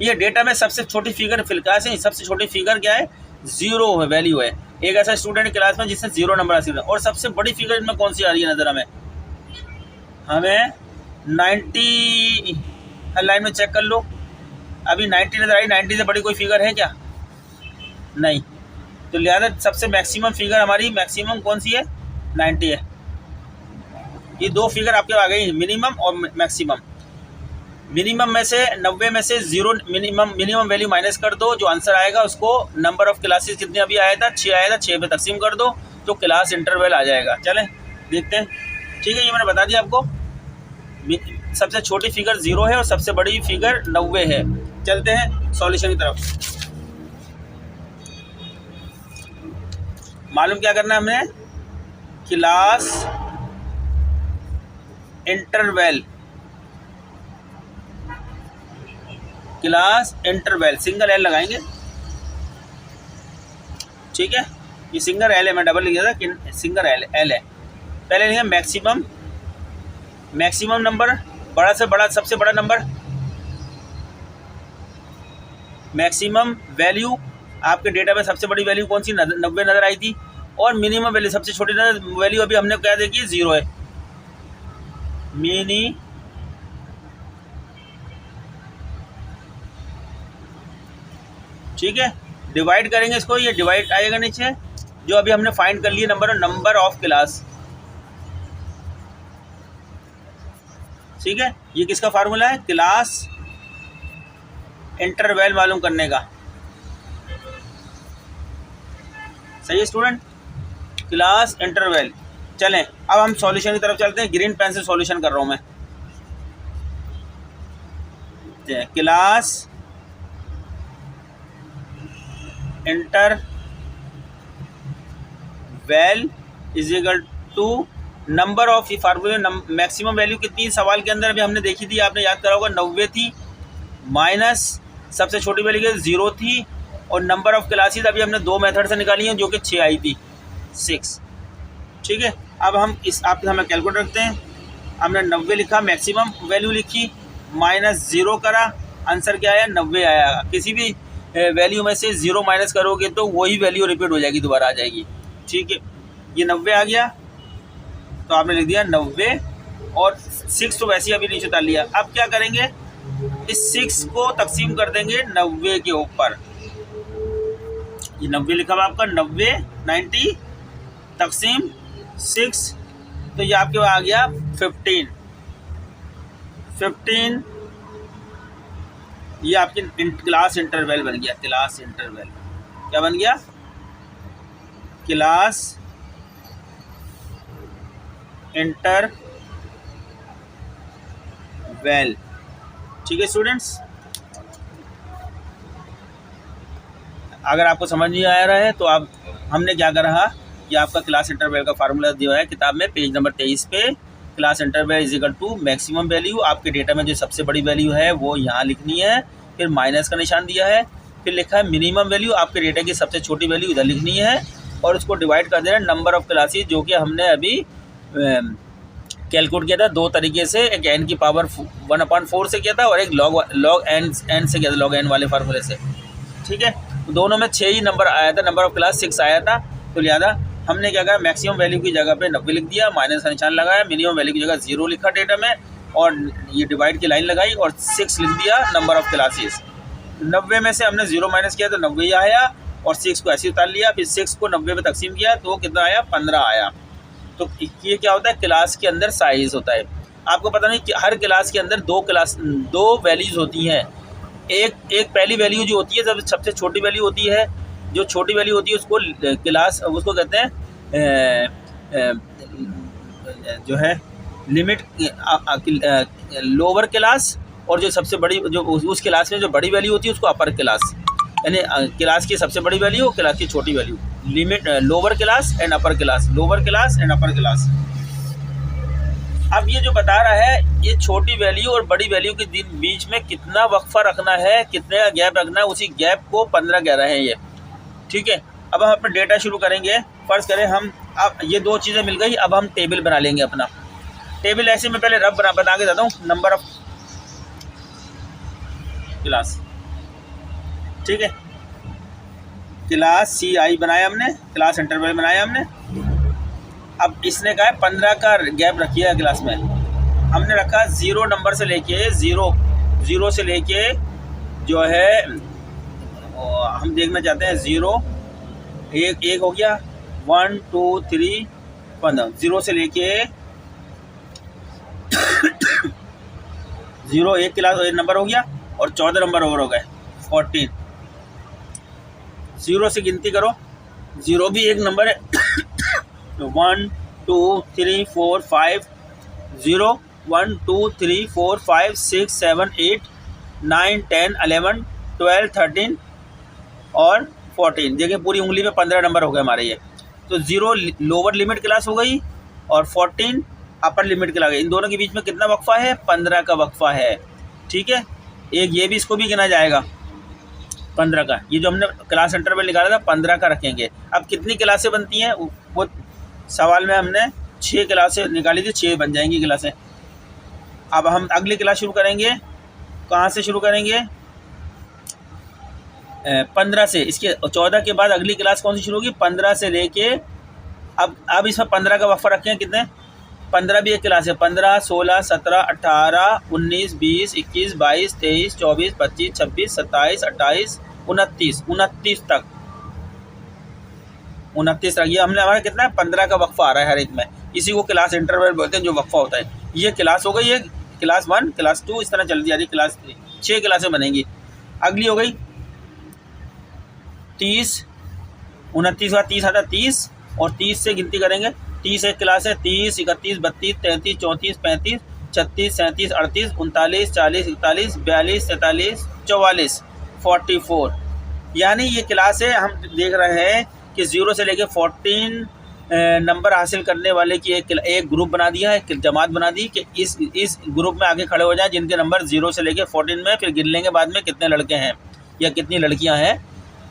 ये डेटा में सबसे छोटी फिगर क्लास है, सबसे छोटी फिगर क्या है? 0 है, वैल्यू है। एक ऐसा स्टूडेंट क्लास में जिसने 0 नंबर हासिल किया। और सबसे बड़ी फिगर इनमें कौन सी आ रही है नज़र हमें 90। लाइन में चेक कर लो, अभी 90 नज़र आई। 90 से बड़ी कोई फिगर है क्या? नहीं। तो लिहाजा सबसे मैक्सिमम फिगर हमारी मैक्सिमम कौन सी है? 90 है। ये दो फिगर आपके आ गई, मिनिमम और मैक्सिमम। मिनिमम में से 90 में से 0 मिनिमम वैल्यू माइनस कर दो, जो आंसर आएगा उसको नंबर ऑफ़ क्लासेस कितने अभी आया था? 6 आया था, 6 पे तकसीम कर दो तो क्लास इंटरवल आ जाएगा। चलें देखते हैं। ठीक है, ये मैंने बता दिया आपको। सबसे छोटी फिगर 0 है और सबसे बड़ी फिगर 90 है। चलते हैं सॉल्यूशन की तरफ। मालूम क्या करना है हमें? Class interval, class interval single L लगाएंगे। ठीक है, ये सिंगल एल है, मैं डबल लिख दिया था, सिंगल एल है। पहले लिखा मैक्सिमम नंबर, बड़ा से बड़ा सबसे बड़ा नंबर, मैक्सिमम वैल्यू। आपके डेटा में सबसे बड़ी वैल्यू कौन सी? 90 नज़र आई थी। और मिनिमम वैल्यू, सबसे छोटी वैल्यू अभी हमने क्या देखी? 0 है। मिनी ठीक है, डिवाइड करेंगे इसको, ये डिवाइड आएगा नीचे, जो अभी हमने फाइंड कर लिए नंबर ऑफ क्लास। ठीक है, ये किसका फार्मूला है? क्लास इंटरवल मालूम करने का। सही है स्टूडेंट, क्लास इंटरवल। चलें अब हम सॉल्यूशन की तरफ चलते हैं। ग्रीन पेन से सॉल्यूशन कर रहा हूं मैं। Class interval is equal to number of, ये फार्मूले मैक्सिमम वैल्यू कितनी सवाल के अंदर अभी हमने देखी थी, आपने याद करा होगा, 90 थी, माइनस सबसे छोटी वैल्यू 0 थी, और नंबर ऑफ क्लासेस अभी हमने 2 मेथड से निकाली हैं, जो कि 6 आई थी, 6। ठीक है, अब हम इस आपके सामने कैलकुलेट रखते हैं। हमने 90 लिखा, मैक्सिमम वैल्यू लिखी, माइनस 0 करा, आंसर क्या आया? 90 आया। किसी भी वैल्यू में से 0 माइनस करोगे तो वही वैल्यू रिपीट हो जाएगी, दोबारा आ जाएगी। ठीक है, ये 90 आ गया तो आपने लिख दिया 90, और 6 तो वैसे ही अभी नीचे डाल लिया। अब क्या करेंगे? इस 6 को तकसीम कर देंगे 90 के ऊपर। ये 90 लिखा हुआ आपका, 90 तकसीम 6, तो ये आपके आ गया 15। ये आपकी क्लास इंटरवल बन गया। क्लास इंटरवल क्या बन गया? Class interval. ठीक है स्टूडेंट्स, अगर आपको समझ नहीं आ रहा है तो आप हमने क्या करा कि आपका क्लास इंटरवल का फार्मूला दिया है किताब में, पेज नंबर 23 पे। Class interval is equal to maximum value, आपके डेटा में जो सबसे बड़ी वैल्यू है वो यहाँ लिखनी है, फिर माइनस का निशान दिया है, फिर लिखा है मिनिमम वैल्यू, आपके डेटा की सबसे छोटी वैल्यू इधर लिखनी है, और उसको डिवाइड कर देना नंबर ऑफ़ क्लासेस, जो कि हमने अभी कैलकुलेट किया था 2 तरीके से। एक n की पावर 1/4 से किया था, और एक log n से किया था, log n वाले फार्मूले से। ठीक है, दोनों में 6 ही नंबर आया था, नंबर ऑफ़ क्लास 6 आया था। तो लिहाजा हमने क्या कहा, मैक्सिमम वैल्यू की जगह पे 90 लिख दिया, माइनस का निशान लगाया, मिनिमम वैल्यू की जगह 0 लिखा डेटा में, और ये डिवाइड की लाइन लगाई और 6 लिख दिया नंबर ऑफ़ क्लासेस। 90 में से हमने 0 माइनस किया तो 90 ही आया और 6 को ऐसे उतार लिया, फिर 6 को 90 में तकसीम किया तो कितना आया, 15 आया। तो ये क्या होता है, क्लास के अंदर साइज़ होता है। आपको पता नहीं कि हर क्लास के अंदर दो वैल्यूज़ होती हैं। एक पहली वैल्यू जो होती है जब सबसे छोटी वैल्यू होती है, जो छोटी वैल्यू होती है उसको क्लास, उसको कहते हैं जो है लिमिट लोअर क्लास, और जो सबसे बड़ी जो उस क्लास में जो बड़ी वैल्यू होती है उसको अपर क्लास, यानी क्लास की सबसे बड़ी वैल्यू क्लास की छोटी value, limit lower class and upper class, lower class and upper class. अब ये जो बता रहा है ये छोटी वैल्यू और बड़ी वैल्यू के बीच में कितना वक्फा रखना है, कितने का गैप रखना है, उसी गैप को 15 कह रहे हैं ये। ठीक है, अब हम अपना डेटा शुरू करेंगे। फ़र्ज़ करें हम, अब ये दो चीज़ें मिल गई, अब हम टेबल बना लेंगे अपना। टेबल ऐसे मैं पहले रफ बना के देता हूँ, नंबर ऑफ क्लास। ठीक है, क्लास CI बनाया हमने, क्लास इंटरवल बनाया हमने। अब इसने कहा है 15 का गैप रखिए क्लास में। हमने रखा 0 नंबर से लेके 0 से लेके जो है हम देखना चाहते हैं 0 एक हो गया, 1 2 3 15, 0 से लेके 0 एक क्लास एक नंबर हो गया और 14 नंबर और हो गए 14। 0 से गिनती करो, 0 भी एक नंबर है। 1 2 3 4 5 0 1 2 3 4 5 6 7 8 9 10 11 12 13 और 14। देखिए पूरी उंगली में 15 नंबर हो गए हमारे ये। तो 0 लोअर लिमिट क्लास हो गई और 14 अपर लिमिट क्लास। इन दोनों के बीच में कितना वक्फा है, 15 का वक्फा है। ठीक है, एक ये भी, इसको भी गिना जाएगा 15 का। ये जो हमने क्लास इंटरवल निकाला था 15 का रखेंगे। अब कितनी क्लासें बनती हैं वो सवाल में हमने 6 क्लासें निकाली थी, 6 बन जाएंगी क्लासें। अब हम अगली क्लास शुरू करेंगे, कहाँ से शुरू करेंगे, 15 से। इसके 14 के बाद अगली क्लास कौन सी शुरू होगी, 15 से लेके अब इसमें 15 का वक्फा रखें कितने, 15 भी एक क्लास है। 15 16 17 18 19 20 21 22 23 24 25 26 27 28 29 तक 29 तक। ये हमने हमारा कितना है, 15 का वक्फा आ रहा है हर एक में। इसी को क्लास इंटरवल बोलते हैं, जो वक्फा होता है। ये क्लास हो गई, ये क्लास 1 क्लास 2 इस तरह चलती जा रही है। क्लास 3 6 क्लासें बनेंगी। अगली हो गई 30 29 बाद 30 आता 30 और 30 से गिनती करेंगे। 30 एक क्लास है, 30 31 32 33 34 35 36 37 38 39 40 41 42 43 44 44। यानी ये क्लास है। हम देख रहे हैं कि 0 से लेके 14 नंबर हासिल करने वाले की एक ग्रुप बना दिया है, एक जमात बना दी कि इस ग्रुप में आगे खड़े हो जाएं जिनके नंबर 0 से लेके 14 में। फिर गिन लेंगे बाद में कितने लड़के हैं या कितनी लड़कियां हैं।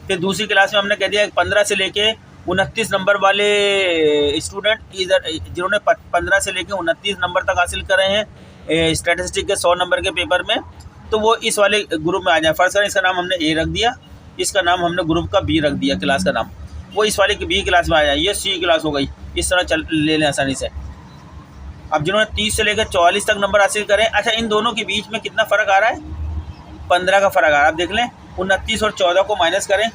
फिर दूसरी क्लास में हमने कह दिया 15 से लेके 29 नंबर वाले स्टूडेंट इधर जिन्होंने 15 से लेके 29 नंबर तक हासिल करे हैं स्टैटिस्टिक के 100 नंबर के पेपर में, तो वो इस वाले ग्रुप में आ जाए। फर्स्ट इसका नाम हमने A रख दिया, इसका नाम हमने ग्रुप का B रख दिया, क्लास का नाम। वो इस वाले की B क्लास में आ जाए, ये C क्लास हो गई। इस तरह चल ले लें आसानी से। अब जिन्होंने 30 से लेकर 44 तक नंबर हासिल करें, अच्छा इन दोनों के बीच में कितना फ़र्क आ रहा है, 15 का फ़र्क आ रहा है। आप देख लें 29 और 14 को माइनस करें,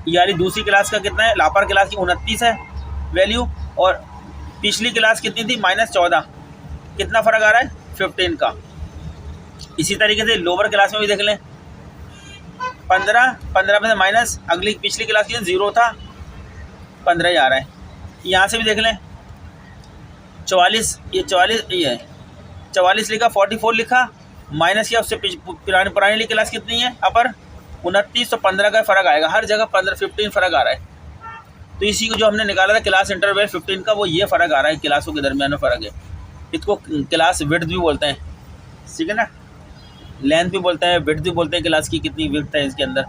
यानी दूसरी क्लास का कितना है, लापर क्लास की 29 है वैल्यू और पिछली क्लास कितनी थी, -14। कितना फ़र्क आ रहा है, 15 का। इसी तरीके से लोअर क्लास में भी देख लें, 15 में से माइनस अगली पिछली क्लास की 0 था, 15 ही आ रहा है। यहाँ से भी देख लें 44, ये 44 लिखा, 44 लिखा, माइनस किया, उससे पुरानी क्लास कितनी है अपर 29, तो 15 का फ़र्क आएगा। हर जगह 15 फ़र्क आ रहा है। तो इसी को जो हमने निकाला था क्लास इंटरवल 15 का, वो ये फ़र्क आ रहा है, क्लासों के दरमियान में फ़र्क है। इसको क्लास विड्थ भी बोलते हैं, ठीक है ना, लेंथ भी बोलते हैं, विड्थ भी बोलते हैं, क्लास की कितनी विड्थ है इसके अंदर।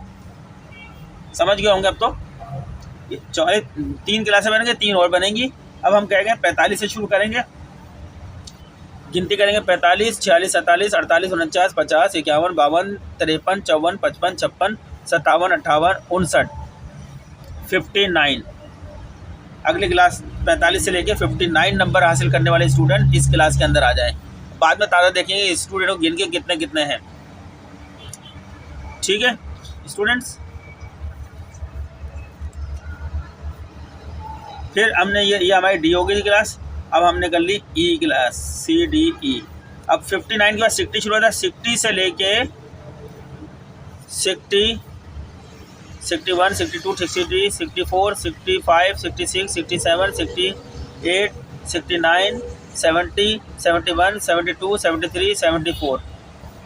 समझ गए होंगे अब तो। 3 क्लासें बनेंगे, 3 और बनेंगी। अब हम कहेंगे 45 से शुरू करेंगे, गिनती करेंगे 45 46 47 48 49 50 51 52 53 54 55 56 57 58 59 59। अगली क्लास 45 से लेके 59 नंबर हासिल करने वाले स्टूडेंट इस क्लास के अंदर आ जाएं। बाद में तादाद देखेंगे स्टूडेंट को गिन के कितने कितने हैं। ठीक है स्टूडेंट्स, फिर हमने ये हमारी डी हो गई क्लास। अब हमने कर ली ई क्लास, सी डी ई। अब 59 के बाद 60 शुरू होता है। 60 से लेके 60, 61, 62, 63, 64, 65, 66, 67, 68, 69, 70, 71, 72, 73, 74,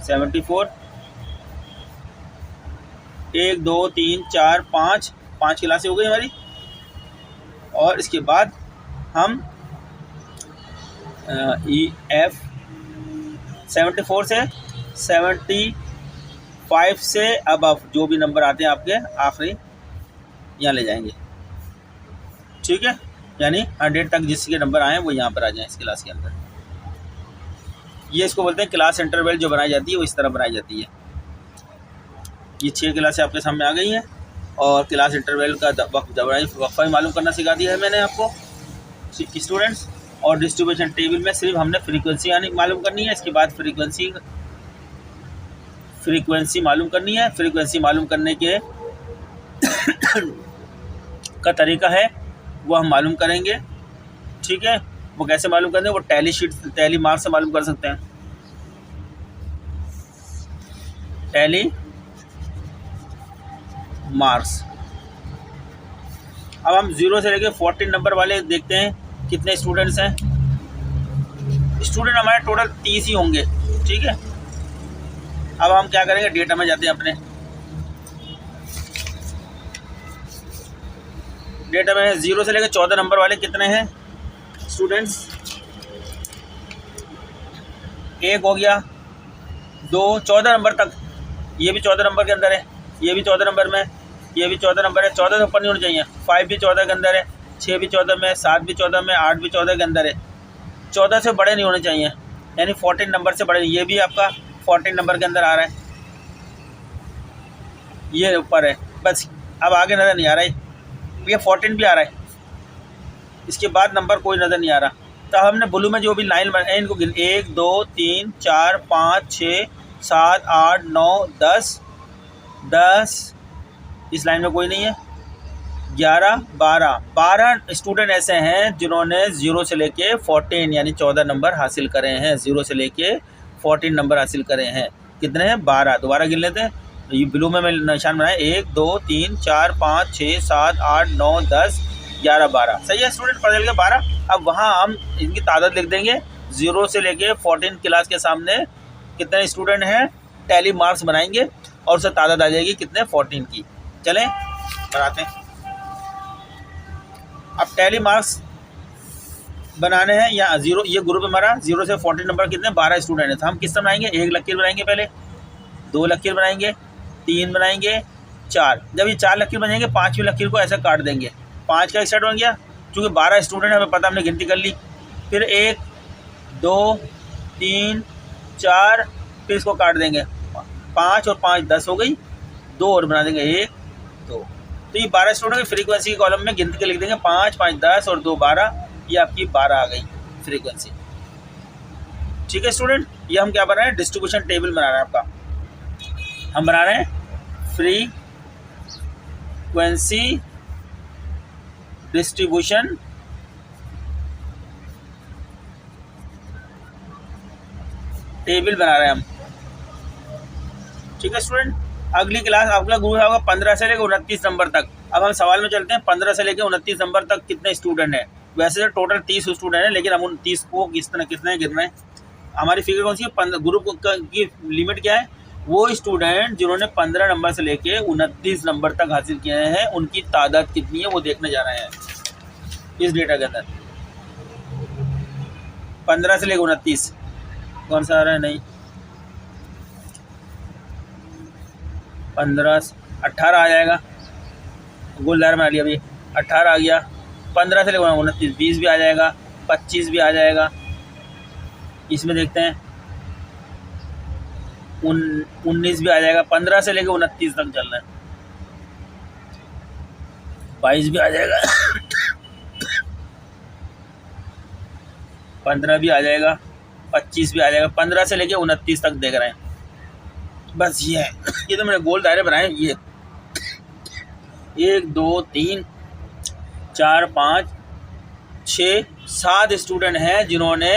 74, 1 2 3 4 5 5 क्लासें हो गई हमारी। और इसके बाद हम ई एफ 74 से 75 से अब जो भी नंबर आते हैं आपके आखिरी यहाँ ले जाएंगे। ठीक है, यानी 100 तक जिसके नंबर आए वो यहाँ पर आ जाएं इस क्लास के अंदर। ये इसको बोलते हैं क्लास इंटरवल जो बनाई जाती है वो इस तरह बनाई जाती है। ये 6 क्लासें आपके सामने आ गई हैं और क्लास इंटरवल का वक्फा भी मालूम करना सिखा दिया है मैंने आपको स्टूडेंट्स। और डिस्ट्रीब्यूशन टेबल में सिर्फ हमने फ्रीक्वेंसी यानी मालूम करनी है। इसके बाद फ्रीक्वेंसी मालूम करनी है। फ्रीक्वेंसी मालूम करने के का तरीका है वो हम मालूम करेंगे। ठीक है, वो कैसे मालूम करेंगे, वो टैली मार्क्स से मालूम कर सकते हैं। Tally marks. अब हम 0 से लेकर 14 नंबर वाले देखते हैं कितने स्टूडेंट्स हैं। स्टूडेंट हमारे टोटल 30 ही होंगे। ठीक है, अब हम क्या करेंगे, डेटा में जाते हैं अपने। डेटा में 0 से लेकर 14 नंबर वाले कितने हैं स्टूडेंट्स। 1 हो गया, 2 14 नंबर तक, ये भी 14 नंबर के अंदर है, ये भी 14 नंबर में, ये भी 14 नंबर है। 14 से ऊपर नहीं होने चाहिए। 5 भी 14 के अंदर है, 6 भी 14 में, 7 भी 14 में, 8 भी 14 के अंदर है। 14 से बड़े नहीं होने चाहिए, यानी 14 नंबर से बड़े। ये भी आपका 14 नंबर के अंदर आ रहा है, ये ऊपर है बस। अब आगे नज़र नहीं आ रहा है, ये 14 भी आ रहा है, इसके बाद नंबर कोई नज़र नहीं आ रहा। तो हमने ब्लू में जो भी लाइन बनाए इनको गिन 1 2 3 4 5 6 7 8 9 10 10। इस लाइन में कोई नहीं है। 11 12 स्टूडेंट ऐसे हैं जिन्होंने 0 से लेके 14 यानी 14 नंबर हासिल करे हैं। 0 से लेके 14 नंबर हासिल करे हैं। कितने हैं, 12। दोबारा गिन लेते हैं। ये ब्लू में मैं निशान बनाया 1 2 3 4 5 6 7 8 9 10 11 12। सही है स्टूडेंट, पता चल गया 12। अब वहाँ हम इनकी तादाद लिख देंगे। 0 से लेके 14 क्लास के सामने कितने स्टूडेंट हैं, टैली मार्क्स बनाएंगे और उससे तादाद आ जाएगी कितने, 14 की। चलें बनाते हैं। अब टैली मार्क्स बनाने हैं या 0, ये ग्रुप हमारा 0 से 14 नंबर कितने, 12 स्टूडेंट है। तो हम किस तरह बनाएंगे, 1 लकीर बनाएंगे, पहले 2 लकीर बनाएंगे, 3 बनाएंगे, 4। जब ये 4 लकीर बनेंगे 5वीं लकीर को ऐसा काट देंगे। 5 का स्टार्ट बन गया, चूँकि 12 स्टूडेंट हमें पता, हमने गिनती कर ली। फिर 1 2 3 4, फिर इसको काट देंगे। 5 और 5 10 हो गई, 2 और बना देंगे 1 2। तो ये 12 स्टूडेंट की फ्रीक्वेंसी के कॉलम में गिनती के लिख देंगे 5 5 10 और 2 12। ये आपकी 12 आ गई फ्रीक्वेंसी। ठीक है स्टूडेंट, ये हम क्या बना रहे हैं, डिस्ट्रीब्यूशन टेबल बना रहे हैं आपका। हम बना रहे हैं फ्रीक्वेंसी डिस्ट्रीब्यूशन टेबल बना रहे हैं हम। ठीक है स्टूडेंट, अगली क्लास अगला ग्रुप होगा 15 से लेकर 29 नंबर तक। अब हम सवाल में चलते हैं। 15 से लेकर 29 नंबर तक कितने स्टूडेंट हैं। वैसे तो टोटल 30 स्टूडेंट हैं, लेकिन हम 29 को कितने गिन रहे हैं। हमारी फिगर कौन सी है, ग्रुप की लिमिट क्या है, वो स्टूडेंट जिन्होंने 15 नंबर से लेकर 29 नंबर तक हासिल किए हैं उनकी तादाद कितनी है वो देखने जा रहे हैं इस डेटा के अंदर। 15 से लेकर 29 कौन सा आ रहा है, नहीं 15 18 आ जाएगा, गोलदार बना लिया अभी, 18 आ गया। 15 से लेकर 29 20 भी आ जाएगा, 25 भी आ जाएगा। इसमें देखते हैं 19 भी आ जाएगा। 15 से लेकर 29 तक चल रहा है, 22 भी आ जाएगा 15 भी आ जाएगा, 25 भी आ जाएगा। 15 से लेके 29 तक देख रहे हैं। बस ये है, ये तो मैंने गोल दायरे बनाए। ये 1 2 3 4 5 6 7 स्टूडेंट हैं जिन्होंने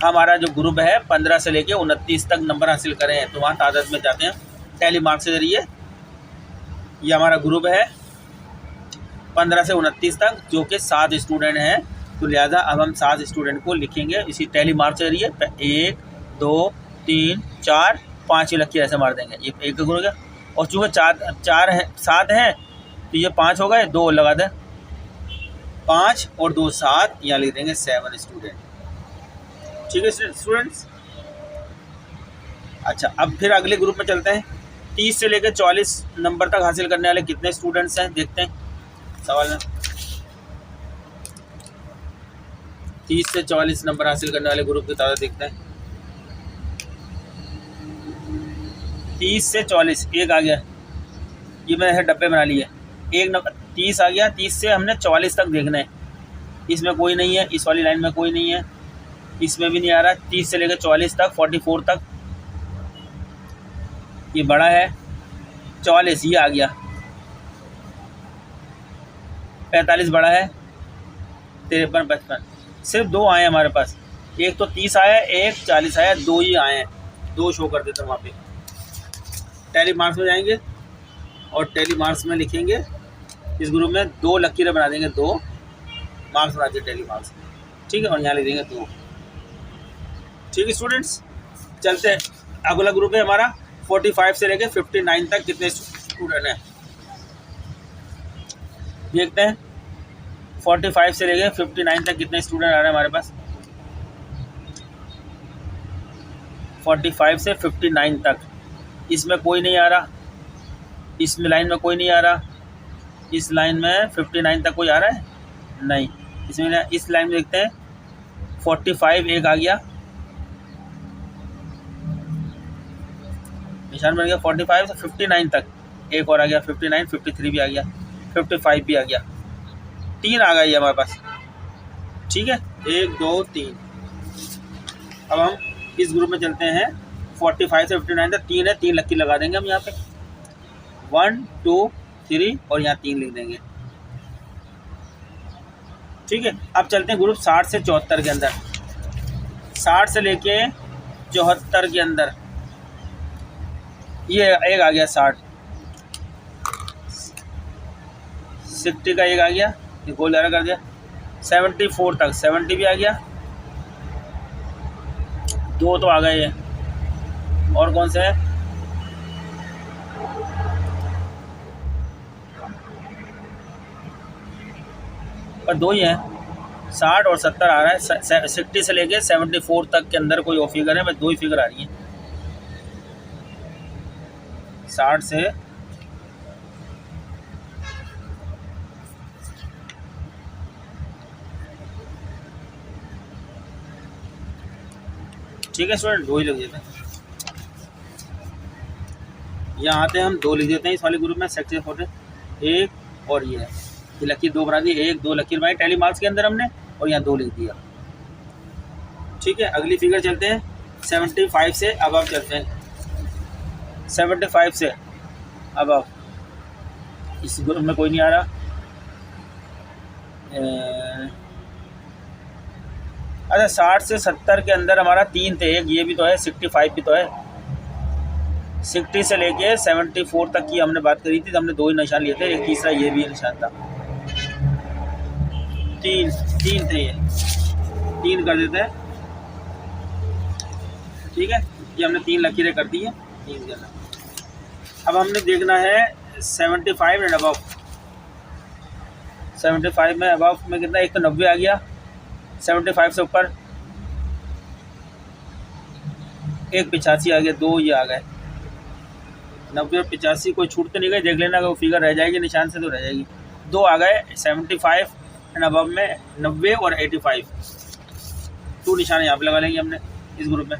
हमारा जो ग्रुप है 15 से लेके 29 तक नंबर हासिल करे हैं। तो वहाँ तादाद में जाते हैं टैली मार्क्स के जरिए। ये हमारा ग्रुप है 15 से 29 तक, जो कि 7 स्टूडेंट हैं। तो लिहाजा अब हम 7 स्टूडेंट को लिखेंगे इसी टैली मार्क्स के जरिए। 1 2 3 4 5 लकीर ऐसे मार देंगे। ये एक हो गया, और चूँकि 4 है 7 हैं तो ये 5 हो गए, 2 लगा दें, 5 और 2 7, यहाँ लिख देंगे 7 स्टूडेंट। ठीक है स्टूडेंट्स। अच्छा, अब फिर अगले ग्रुप में चलते हैं। 30 से लेकर 44 नंबर तक हासिल करने वाले कितने स्टूडेंट्स हैं देखते हैं सवाल में। 30 से 44 नंबर हासिल करने वाले ग्रुप की तादाद देखते हैं। 30 से 44 एक आ गया, ये मैंने डब्बे बना लिए। एक नंबर 30 आ गया, 30 से हमने 44 तक देखना है। इसमें कोई नहीं है, इस वाली लाइन में कोई नहीं है, इसमें भी नहीं आ रहा। 30 से लेकर 44 तक, 44 तक ये बड़ा है। 44 ये आ गया। 45 बड़ा है। 53 55 सिर्फ 2 आए हैं हमारे पास। एक तो 30 आया, एक 40 आया, 2 ही आए हैं। 2 शो कर देते हैं वहाँ पे। टैली मार्क्स में जाएंगे और टैली मार्क्स में लिखेंगे इस ग्रुप में 2 लकीरें बना देंगे। 2 मार्क्स बना देंगे टैली मार्क्स, ठीक है, और यहाँ लिख देंगे 2। ठीक है स्टूडेंट्स, चलते हैं। अगला ग्रुप है हमारा 45 से लेकर 59 तक कितने स्टूडेंट हैं देखते हैं। 45 से लेकर 59 तक कितने स्टूडेंट आ रहे हैं हमारे पास। 45 से 59 तक इसमें कोई नहीं आ रहा, इसमें लाइन में कोई नहीं आ रहा, इस लाइन में 59 तक कोई आ रहा है नहीं। इसमें इस लाइन में देखते हैं 45 एक आ गया, निशान बन गया। 45 से 59 तक एक और आ गया, 59 53 भी आ गया, 55 भी आ गया, 3 आ गई हमारे पास। ठीक है, 1 2 3। अब हम इस ग्रुप में चलते हैं। 45 से 59 तक 3 है, 3 लकीर लगा देंगे हम यहाँ पे। 1 2 3 और यहाँ 3 लिख देंगे। ठीक है, अब चलते हैं ग्रुप 60 से 74 के अंदर। 60 से लेके 74 के अंदर ये एक आ गया 60 60 का एक आ गया, ये गोल दायरा कर दिया। 74 तक 70 भी आ गया, 2 तो आ गए। और कौन से है, पर 2 ही हैं। 60 और 70 आ रहा है। 60 से लेके 74 तक के अंदर कोई और फिगर है, बस 2 ही फिगर आ रही है। 60 से ठीक है स्टूडेंट, 2 ही लिख देते हैं। यहाँ आते हैं हम 2 लिख देते हैं इस वाले ग्रुप में। सेक्शन 4 1 और ये है, ये लकीर 2 बना दी। 1 2 लकीर बनाई टैली मार्क्स के अंदर हमने, और यहाँ 2 लिख दिया। ठीक है, अगली फिगर चलते हैं। 75 से अब चलते हैं। 75 से अब इस ग्रुप में कोई नहीं आ रहा। अच्छा, 60 से 70 के अंदर हमारा 3 थे, एक ये भी तो है, 65 भी तो है। 60 से लेके 74 तक की हमने बात करी थी, तो हमने 2 ही निशान लिए थे, एक तीसरा ये भी निशान था। 3 थे, ये 3 कर देते हैं। ठीक है, ये हमने 3 लकीरें कर दी हैं। 3 के अंदर अब हमने देखना है 75 एंड अबव। 75 में अबव में कितना, एक तो 90 आ गया। 75 से ऊपर एक 85 आ गया, 2 ये आ गए। 90 और 85 कोई छूट तो नहीं गई, देख लेना, अगर वो फिगर रह जाएगी निशान से तो रह जाएगी। 2 आ गए 75 एंड अबव में। 90 और 85 2 निशान यहाँ पे लगा लेंगे हमने इस ग्रुप में।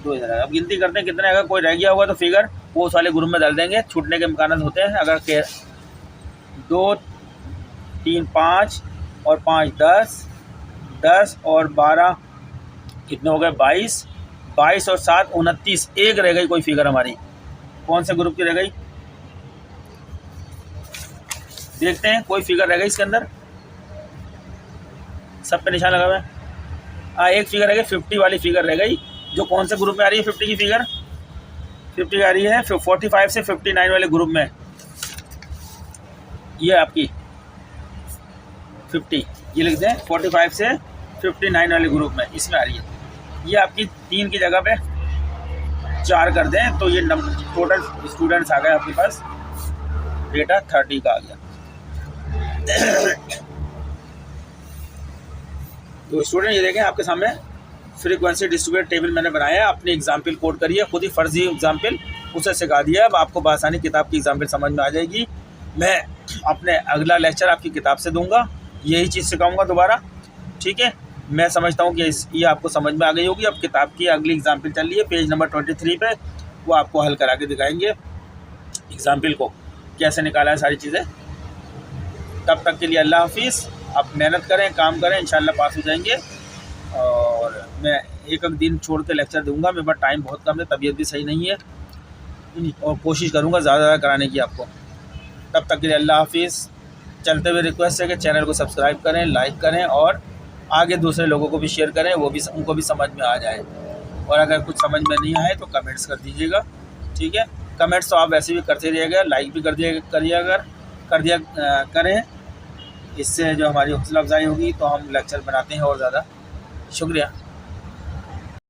2000। अब गिनती करते हैं कितने, अगर कोई रह गया होगा तो फिगर वो उस वाले ग्रुप में डाल देंगे, छूटने के इम्कान होते हैं। अगर 2 3 5 और 5 10 10 और 12 कितने हो गए 22, 22 और 7 29, एक रह गई कोई फिगर हमारी, कौन से ग्रुप की रह गई देखते हैं, कोई फिगर रह गई इसके अंदर, सब पे निशान लगा हुआ है। हाँ एक फिगर रह गई 50 वाली फिगर रह गई, जो कौन से ग्रुप में आ रही है 50 की फिगर, 50 आ रही है 45 से 59 वाले ग्रुप में, ये आपकी 50, ये लिख दें 45 से 59 वाले ग्रुप में, इसमें आ रही है। ये आपकी 3 की जगह पे 4 कर दें तो ये टोटल स्टूडेंट्स आ गए आपके पास, डेटा 30 का आ गया। तो स्टूडेंट ये देखें आपके सामने फ्रीक्वेंसी डिस्ट्रीब्यूटेड टेबल मैंने बनाया है, अपनी एग्जाम्पल कोड करिए, खुद ही फर्जी एग्जाम्पल उसे सिखा दिया, अब आपको बासानी किताब की एग्जाम्पल समझ में आ जाएगी। मैं अपने अगला लेक्चर आपकी किताब से दूंगा, यही चीज़ सिखाऊंगा दोबारा, ठीक है। मैं समझता हूँ कि ये आपको समझ में आ गई होगी। अब किताब की अगली एग्जाम्पल चल रही है पेज नंबर 23 पे, वो आपको हल करा के दिखाएंगे एग्जाम्पल को कैसे निकाला है सारी चीज़ें। तब तक के लिए अल्लाह हाफिज़, आप मेहनत करें, काम करें, इंशाल्लाह पास हो जाएंगे। और मैं एक दिन छोड़ के लेक्चर दूंगा, मेरे पास टाइम बहुत कम है, तबीयत भी सही नहीं है, और कोशिश करूंगा ज़्यादा कराने की आपको। तब तक के लिए अल्लाह हाफिज़। चलते हुए रिक्वेस्ट है कि चैनल को सब्सक्राइब करें, लाइक करें और आगे दूसरे लोगों को भी शेयर करें, वो भी उनको भी समझ में आ जाए। और अगर कुछ समझ में नहीं आए तो कमेंट्स कर दीजिएगा, ठीक है। कमेंट्स तो आप वैसे भी करते रहिएगा, लाइक भी कर दिया करें, इससे जो हमारी हौसला अफजाई होगी तो हम लेक्चर बनाते हैं और ज़्यादा। शुक्रिया।